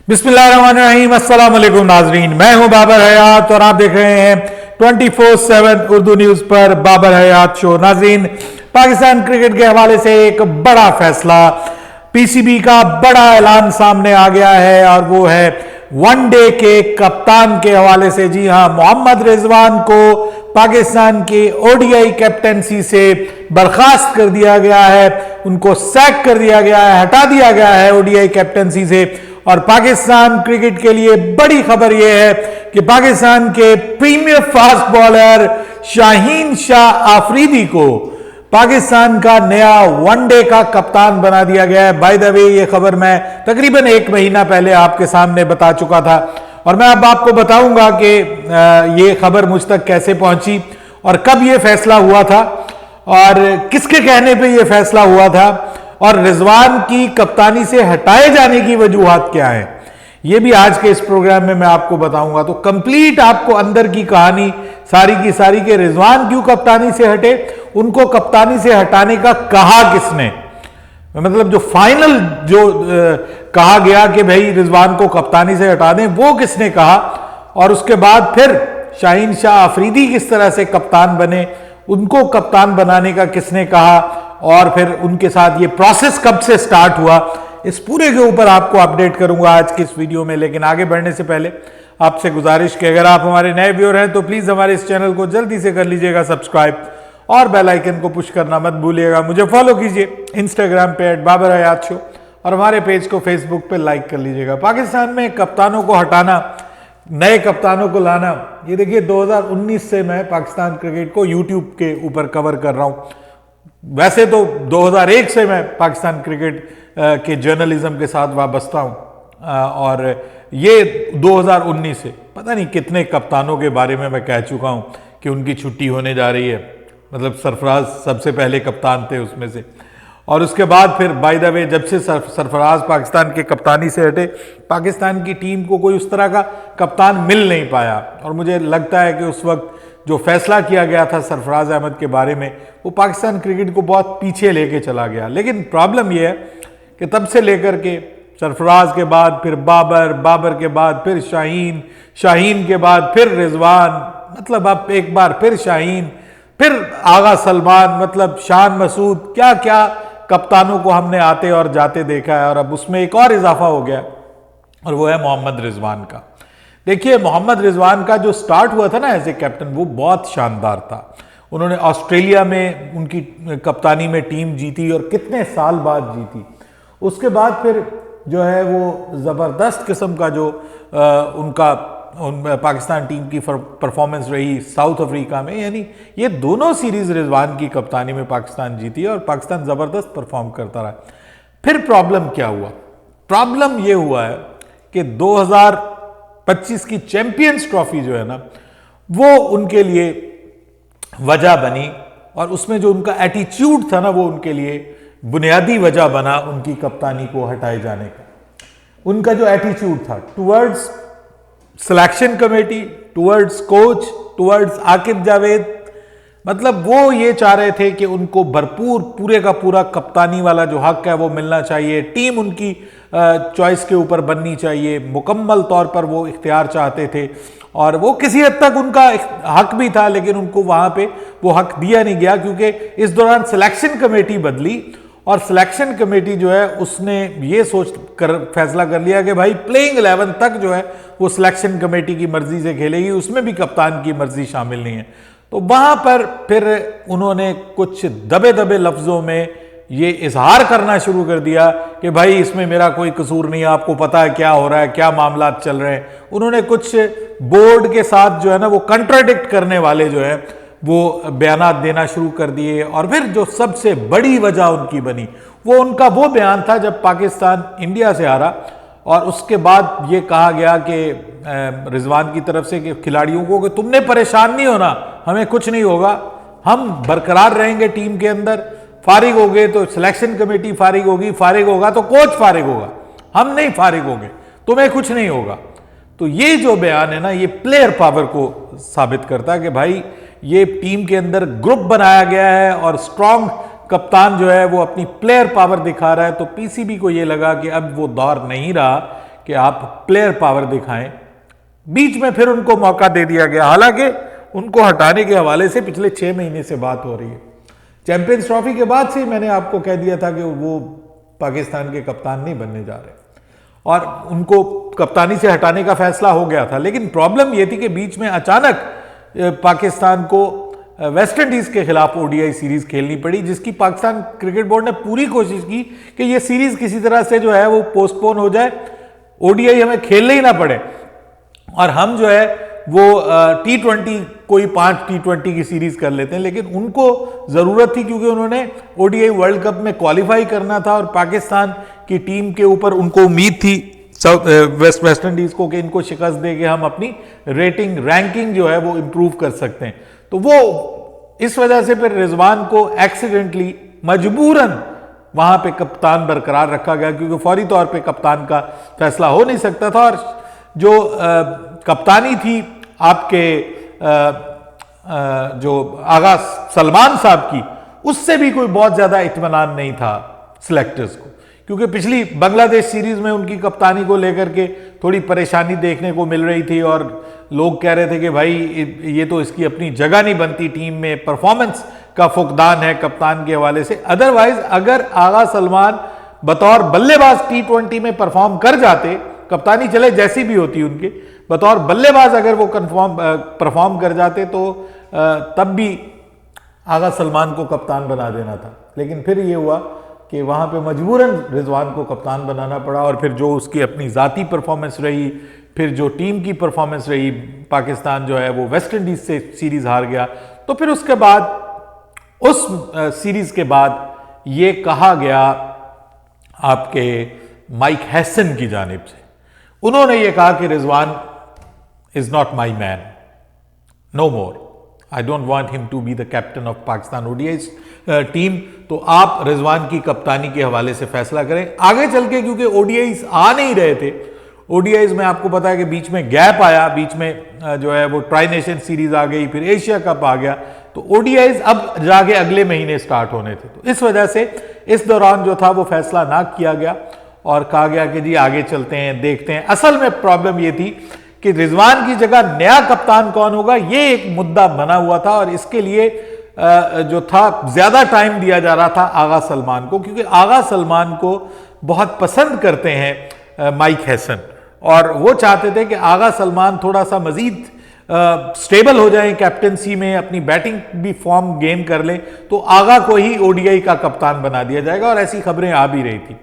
बिस्मिल्लाहिर्रहमानिर्रहीम, अस्सलाम वालेकुम नाजरीन। मैं हूं बाबर हयात और आप देख रहे हैं 24/7 उर्दू न्यूज पर बाबर हयात शो। नाजरीन, पाकिस्तान क्रिकेट के हवाले से एक बड़ा फैसला, पीसीबी का बड़ा ऐलान सामने आ गया है और वो है वनडे के कप्तान के हवाले से। जी हां, मोहम्मद रिजवान को पाकिस्तान की ओडीआई कैप्टनसी से बर्खास्त कर दिया गया है, उनको सैक कर दिया गया है, हटा दिया गया है ओडीआई कैप्टनसी से। और पाकिस्तान क्रिकेट के लिए बड़ी खबर यह है कि पाकिस्तान के premier fast bowler Shaheen Shah Afridi को पाकिस्तान का नया वनडे का कप्तान बना दिया गया है। बाय द वे, ये खबर मैं तकरीबन 1 महीना पहले आपके सामने बता चुका था और मैं अब आपको बताऊंगा कि ये खबर मुझ तक कैसे पहुंची और कब ये फैसला हुआ था और किसके कहने पे ये फैसला हुआ था और रिजवान की कप्तानी से हटाए जाने की वजूहात क्या है, ये भी आज के इस प्रोग्राम में मैं आपको बताऊंगा। तो कंप्लीट आपको अंदर की कहानी सारी की सारी के रिजवान क्यों कप्तानी से हटे, उनको कप्तानी से हटाने का कहा किसने, मतलब जो फाइनल कहा गया कि भाई रिजवान को कप्तानी से हटा दें, वो किसने कहा, और उसके बाद फिर शाहीन शाह आफरीदी किस तरह से कप्तान बने, उनको कप्तान बनाने का किसने कहा और फिर उनके साथ ये प्रोसेस कब से स्टार्ट हुआ, इस पूरे के ऊपर आपको अपडेट करूंगा आज की इस वीडियो में। लेकिन आगे बढ़ने से पहले आपसे गुजारिश कि अगर आप हमारे नए व्यूअर हैं तो प्लीज हमारे इस चैनल को जल्दी से कर लीजिएगा सब्सक्राइब और बेल आइकन को पुश करना मत भूलिएगा। मुझे फॉलो कीजिए इंस्टाग्राम पे @बाबर-हयात शो और हमारे पेज को फेसबुक पे लाइक कर लीजिएगा। पाकिस्तान में कप्तानों को हटाना, नए कप्तानों को लाना, ये देखिए 2019 से मैं पाकिस्तान क्रिकेट को यूट्यूब के ऊपर कवर कर रहा हूं। वैसे तो 2001 से मैं पाकिस्तान क्रिकेट के जर्नलिज्म के साथ वाबस्ता हूं और ये 2019 से पता नहीं कितने कप्तानों के बारे में मैं कह चुका हूं कि उनकी छुट्टी होने जा रही है। मतलब सरफराज सबसे पहले कप्तान थे उसमें से, और उसके बाद फिर बाय द वे जब से सरफराज पाकिस्तान के कप्तानी से हटे, पाकिस्तान की टीम को कोई उस तरह का कप्तान मिल नहीं पाया। और मुझे लगता है कि उस वक्त जो फैसला किया गया था सरफराज अहमद के बारे में, वो पाकिस्तान क्रिकेट को बहुत पीछे लेके चला गया। लेकिन प्रॉब्लम यह है कि तब से लेकर के सरफराज के बाद फिर बाबर, बाबर के बाद फिर शाहीन, शाहीन के बाद फिर रिजवान, मतलब अब एक बार फिर शाहीन, फिर आगा सलमान, मतलब शान मसूद, क्या क्या कप्तानों को हमने आते और जाते देखा है। और अब उसमें एक और इजाफा हो गया और वो है मोहम्मद रिजवान का। देखिए, मोहम्मद रिजवान का जो स्टार्ट हुआ था ना एज ए कैप्टन, वो बहुत शानदार था। उन्होंने ऑस्ट्रेलिया में उनकी कप्तानी में टीम जीती और कितने साल बाद जीती। उसके बाद फिर जो है वो ज़बरदस्त किस्म का जो पाकिस्तान टीम की परफॉर्मेंस रही साउथ अफ्रीका में, यानी ये दोनों सीरीज रिजवान की कप्तानी में पाकिस्तान जीती और पाकिस्तान ज़बरदस्त परफॉर्म करता रहा। फिर प्रॉब्लम क्या हुआ? प्रॉब्लम ये हुआ है कि 2025 की चैंपियंस ट्रॉफी जो है ना, वो उनके लिए वजह बनी और उसमें जो उनका एटीट्यूड था ना, वो उनके लिए बुनियादी वजह बना उनकी कप्तानी को हटाए जाने का। उनका जो एटीट्यूड था towards selection committee, towards coach, towards Aqib Javed, मतलब वो ये चाह रहे थे कि उनको भरपूर पूरे का पूरा कप्तानी वाला जो हक है वो मिलना चाहिए, टीम उनकी चॉइस के ऊपर बननी चाहिए, मुकम्मल तौर पर वो इख्तियार चाहते थे। और वो किसी हद तक उनका हक भी था, लेकिन उनको वहां पे वो हक दिया नहीं गया क्योंकि इस दौरान सिलेक्शन कमेटी बदली और सिलेक्शन कमेटी जो है उसने ये सोच कर फैसला कर लिया कि भाई प्लेइंग 11 तक जो है वो सिलेक्शन कमेटी की मर्जी से खेलेगी, उसमें भी कप्तान की मर्जी शामिल नहीं है। तो वहां पर फिर उन्होंने कुछ दबे दबे लफ्जों में ये इजहार करना शुरू कर दिया कि भाई इसमें मेरा कोई कसूर नहीं है, आपको पता है क्या हो रहा है, क्या मामला चल रहे हैं। उन्होंने कुछ बोर्ड के साथ जो है ना वो कंट्राडिक्ट करने वाले जो है वो बयानात देना शुरू कर दिए। और फिर जो सबसे बड़ी वजह उनकी बनी वो उनका वो बयान था जब पाकिस्तान इंडिया से हारा और उसके बाद ये कहा गया कि रिजवान की तरफ से कि खिलाड़ियों को कि तुमने परेशान नहीं होना, हमें कुछ नहीं होगा, हम बरकरार रहेंगे टीम के अंदर, फारिग हो गए तो सिलेक्शन कमेटी फारिग होगी, फारिग होगा तो कोच फारिग होगा, हम नहीं फारिग होंगे, तुम्हें कुछ नहीं होगा। तो ये जो बयान है ना, ये प्लेयर पावर को साबित करता है कि भाई ये टीम के अंदर ग्रुप बनाया गया है और स्ट्रांग कप्तान जो है वो अपनी प्लेयर पावर दिखा रहा है। तो पीसीबी को ये लगा कि अब वो दौर नहीं रहा कि आप प्लेयर पावर दिखाएं। बीच में फिर उनको मौका दे दिया गया, हालांकि उनको हटाने के हवाले से पिछले 6 महीने से बात हो रही है। चैंपियंस ट्रॉफी के बाद से मैंने आपको कह दिया था कि वो पाकिस्तान के कप्तान नहीं बनने जा रहे और उनको कप्तानी से हटाने का फैसला हो गया था। लेकिन प्रॉब्लम यह थी कि बीच में अचानक पाकिस्तान को वेस्ट इंडीज के खिलाफ ओडीआई सीरीज खेलनी पड़ी, जिसकी पाकिस्तान क्रिकेट बोर्ड ने पूरी कोशिश की कि यह सीरीज किसी तरह से जो है वो पोस्टपोन हो जाए, ओडीआई हमें खेलने ही ना पड़े और हम जो है वो T20 कोई 5 T20 की सीरीज कर लेते हैं। लेकिन उनको जरूरत थी क्योंकि उन्होंने ओडीआई वर्ल्ड कप में क्वालिफाई करना था और पाकिस्तान की टीम के ऊपर उनको उम्मीद थी वेस्ट इंडीज को कि इनको शिकस्त दे के हम अपनी रैंकिंग जो है वो इंप्रूव कर सकते हैं। तो वो इस वजह से फिर रिजवान को एक्सीडेंटली मजबूरन वहां पे कप्तान बरकरार रखा गया, क्योंकि फौरी तौर पे कप्तान का फैसला हो नहीं सकता था और जो कप्तानी थी आपके जो आगा सलमान साहब की, उससे भी कोई बहुत ज्यादा इत्मीनान नहीं था सिलेक्टर्स को, क्योंकि पिछली बांग्लादेश सीरीज में उनकी कप्तानी को लेकर के थोड़ी परेशानी देखने को मिल रही थी और लोग कह रहे थे कि भाई ये तो इसकी अपनी जगह नहीं बनती टीम में, परफॉर्मेंस का फुकदान है कप्तान के हवाले से। अदरवाइज अगर आगा सलमान बतौर बल्लेबाज T20 में परफॉर्म कर जाते, कप्तानी चले जैसी भी होती उनके, बतौर बल्लेबाज अगर वो परफॉर्म कर जाते तो तब भी आगा सलमान को कप्तान बना देना था। लेकिन फिर ये हुआ कि वहाँ पे मजबूरन रिजवान को कप्तान बनाना पड़ा और फिर जो उसकी अपनी ज़ाती परफॉर्मेंस रही, फिर जो टीम की परफॉर्मेंस रही, पाकिस्तान जो है वो वेस्ट इंडीज से सीरीज़ हार गया। तो फिर उसके बाद उस सीरीज़ के बाद ये कहा गया आपके माइक हैसन की जानिब से, उन्होंने ये कहा कि Rizwan is not my man, no more, I don't want him to be the captain of Pakistan ODI team. तो आप रिजवान की कप्तानी के हवाले से फैसला करें आगे चल के, क्योंकि ओडीआईज आ नहीं रहे थे। ओडीआईज में आपको पता है कि बीच में गैप आया, बीच में जो है वो ट्राई नेशन सीरीज आ गई, फिर एशिया कप आ गया, तो ओडीआईज अब जाके अगले महीने स्टार्ट होने थे। तो इस वजह से इस दौरान जो था वो फैसला ना किया गया और कहा गया कि जी आगे चलते हैं, देखते हैं। असल में प्रॉब्लम ये थी कि रिजवान की जगह नया कप्तान कौन होगा, ये एक मुद्दा बना हुआ था और इसके लिए जो था ज्यादा टाइम दिया जा रहा था आगा सलमान को, क्योंकि आगा सलमान को बहुत पसंद करते हैं माइक हैसन और वो चाहते थे कि आगा सलमान थोड़ा सा मजीद स्टेबल हो जाए कैप्टनसी में, अपनी बैटिंग भी फॉर्म गेन कर ले, तो आगा को ही ओडीआई का कप्तान बना दिया जाएगा और ऐसी खबरें आ भी रही थी।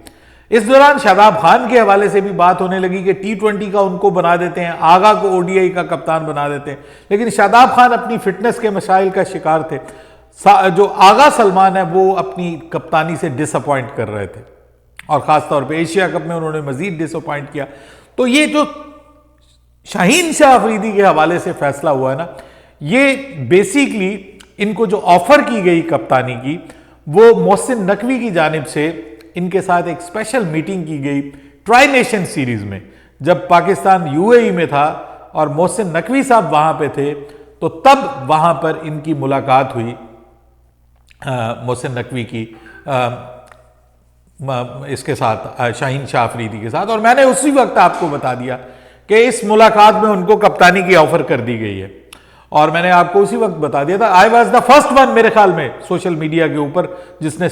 इस दौरान शादाब खान के हवाले से भी बात होने लगी कि T20 का उनको बना देते हैं, आगा को ओडीआई का कप्तान बना देते हैं, लेकिन शादाब खान अपनी फिटनेस के मसाइल का शिकार थे। जो आगा सलमान है वो अपनी कप्तानी से डिसअपॉइंट कर रहे थे और खासतौर पे एशिया कप में उन्होंने मजीद डिसअपॉइंट किया। तो ये जो शाहीन शाह अफरीदी के हवाले से फैसला हुआ है ना, ये बेसिकली इनको जो ऑफर की गई कप्तानी की, वो मोहसिन नकवी की जानिब से इनके साथ एक स्पेशल मीटिंग की गई ट्राई नेशन सीरीज में, जब पाकिस्तान यूएई में था और मोहसिन नकवी साहब वहां पे थे, तो तब वहां पर इनकी मुलाकात हुई मोहसिन नकवी की इसके साथ, शाहीन शाह अफरीदी के साथ। और मैंने उसी वक्त आपको बता दिया कि इस मुलाकात में उनको कप्तानी की ऑफर कर दी गई है और मैंने आपको उसी वक्त बता दिया था। I was the first one मेरे ख्याल में सोशल मीडिया के ऊपर जिसने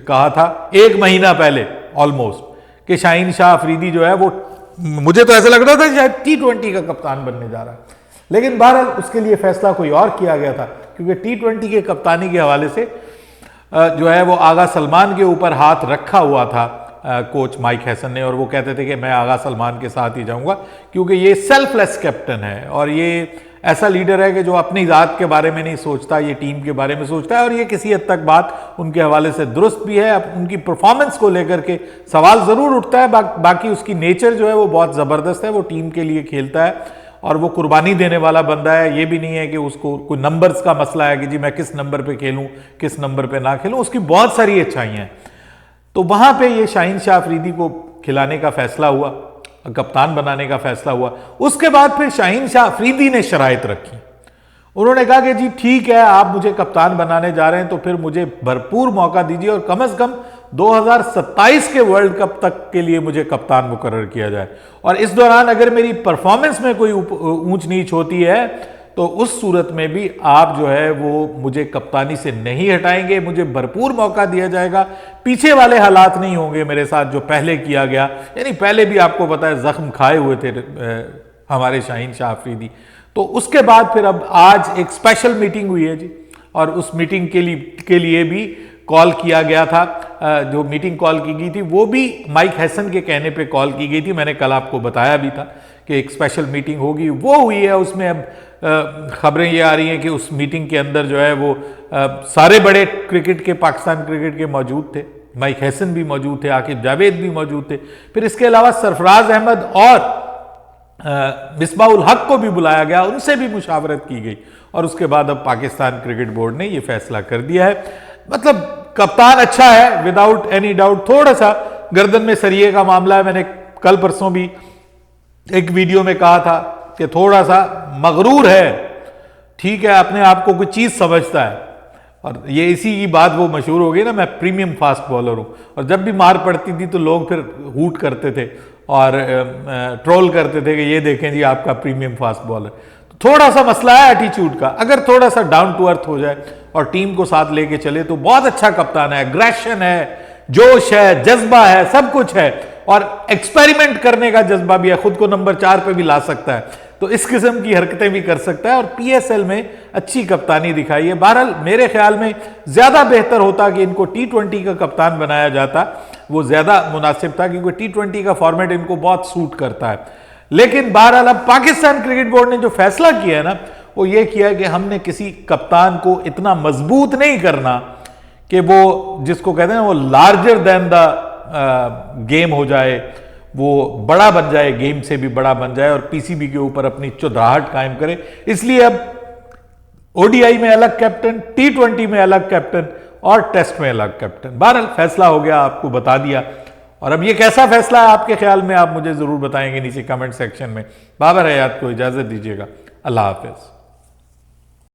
कहा था 1 महीना पहले ऑलमोस्ट कि शाहीन शाह अफरीदी जो है वो, मुझे तो ऐसा लग रहा था शायद T20 का कप्तान बनने जा रहा है, लेकिन बहरहाल उसके लिए फैसला कोई और किया गया था, क्योंकि T20 के कप्तानी के हवाले से जो है वो आगा सलमान के ऊपर हाथ रखा हुआ था कोच माइक हैसन ने, और वो कहते थे कि मैं आगा सलमान के साथ ही जाऊंगा, क्योंकि ये सेल्फलेस कैप्टन है और ये ऐसा लीडर है कि जो अपनी ज़ात के बारे में नहीं सोचता, ये टीम के बारे में सोचता है। और ये किसी हद तक बात उनके हवाले से दुरुस्त भी है। उनकी परफॉर्मेंस को लेकर के सवाल ज़रूर उठता है, बाकी उसकी नेचर जो है वो बहुत ज़बरदस्त है, वो टीम के लिए खेलता है और वो कुर्बानी देने वाला बंदा है। ये भी नहीं है कि उसको कोई नंबर्स का मसला है कि जी मैं किस नंबर पे खेलूं, किस नंबर पे ना खेलूं, उसकी बहुत सारी अच्छाइयाँ हैं। तो वहाँ पे ये शाहीन शाह अफरीदी को खिलाने का फैसला हुआ, कप्तान बनाने का फैसला हुआ। उसके बाद फिर शाहीन शाह अफरीदी ने शराइत रखी, उन्होंने कहा कि जी ठीक है, आप मुझे कप्तान बनाने जा रहे हैं तो फिर मुझे भरपूर मौका दीजिए और कम से कम 2027 के वर्ल्ड कप तक के लिए मुझे कप्तान मुकर्रर किया जाए, और इस दौरान अगर मेरी परफॉर्मेंस में कोई ऊंच नीच होती है तो उस सूरत में भी आप जो है वो मुझे कप्तानी से नहीं हटाएंगे, मुझे भरपूर मौका दिया जाएगा। पीछे वाले हालात नहीं होंगे मेरे साथ जो पहले किया गया, यानी पहले भी आपको पता है जख्म खाए हुए थे हमारे शाहीन शाह अफरीदी। तो उसके बाद फिर अब आज एक स्पेशल मीटिंग हुई है जी, और उस मीटिंग के लिए भी कॉल किया गया था। जो मीटिंग कॉल की गई थी वो भी माइक हैसन के कहने पे कॉल की गई थी, मैंने कल आपको बताया भी था कि एक स्पेशल मीटिंग होगी, वो हुई है। उसमें अब खबरें ये आ रही हैं कि उस मीटिंग के अंदर जो है वो सारे बड़े क्रिकेट के, पाकिस्तान क्रिकेट के मौजूद थे। माइक हैसन भी मौजूद थे, आकिब जावेद भी मौजूद थे, फिर इसके अलावा सरफराज अहमद और मिसबाउल हक को भी बुलाया गया, उनसे भी मुशावरत की गई, और उसके बाद अब पाकिस्तान क्रिकेट बोर्ड ने ये फैसला कर दिया है। मतलब कप्तान अच्छा है विदाउट एनी डाउट, थोड़ा सा गर्दन में सरिये का मामला है। मैंने कल परसों भी एक वीडियो में कहा था कि थोड़ा सा मगरूर है, ठीक है, अपने आप को कोई चीज समझता है, और ये इसी की बात वो मशहूर हो गई ना, मैं प्रीमियम फास्ट बॉलर हूं। और जब भी मार पड़ती थी तो लोग फिर हूट करते थे और ट्रोल करते थे कि ये देखें जी आपका प्रीमियम फास्ट बॉलर। तो थोड़ा सा मसला है एटीट्यूड का, अगर थोड़ा सा डाउन टू अर्थ हो जाए और टीम को साथ लेके चले तो बहुत अच्छा कप्तान है। एग्रेशन है, जोश है, जज्बा है, सब कुछ है, और एक्सपेरिमेंट करने का जज्बा भी है, खुद को नंबर 4 पे भी ला सकता है, तो इस किस्म की हरकतें भी कर सकता है, और पीएसएल में अच्छी कप्तानी दिखाई है। बहरहाल मेरे ख्याल में ज्यादा बेहतर होता कि इनको टी20 का कप्तान बनाया जाता, वो ज्यादा मुनासिब था, क्योंकि टी20 का फॉर्मेट इनको बहुत सूट करता है। लेकिन बहरहाल अब पाकिस्तान क्रिकेट बोर्ड ने जो फैसला किया है ना, वो ये किया है कि हमने किसी कप्तान को इतना मजबूत नहीं करना कि वो, जिसको कहते हैं वो लार्जर देन द गेम हो जाए, वो बड़ा बन जाए, गेम से भी बड़ा बन जाए, और पीसीबी के ऊपर अपनी चुदराहट कायम करे। इसलिए अब ओडीआई में अलग कैप्टन, टी20 में अलग कैप्टन, और टेस्ट में अलग कैप्टन। बहरहाल फैसला हो गया, आपको बता दिया। और अब ये कैसा फैसला है आपके ख्याल में, आप मुझे जरूर बताएंगे नीचे कमेंट सेक्शन में। बाबर हयात को इजाजत दीजिएगा, अल्लाह हाफिज।